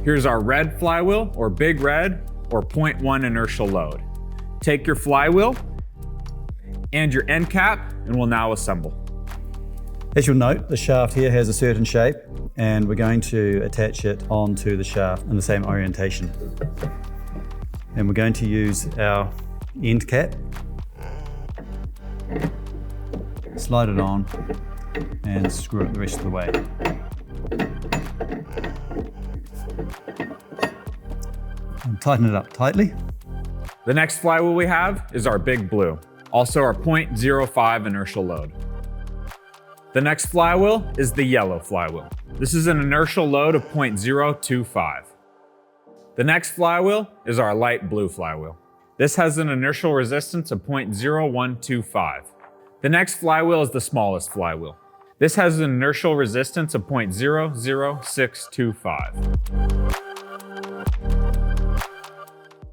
Here's our red flywheel, or big red, or 0.1 inertial load. Take your flywheel and your end cap, and we'll now assemble. As you'll note, the shaft here has a certain shape, and we're going to attach it onto the shaft in the same orientation. And we're going to use our end cap, slide it on, and screw it the rest of the way. And tighten it up tightly. The next flywheel we have is our big blue, also our 0.05 inertial load. The next flywheel is the yellow flywheel. This is an inertial load of 0.025. The next flywheel is our light blue flywheel. This has an inertial resistance of 0.0125. The next flywheel is the smallest flywheel. This has an inertial resistance of 0.00625.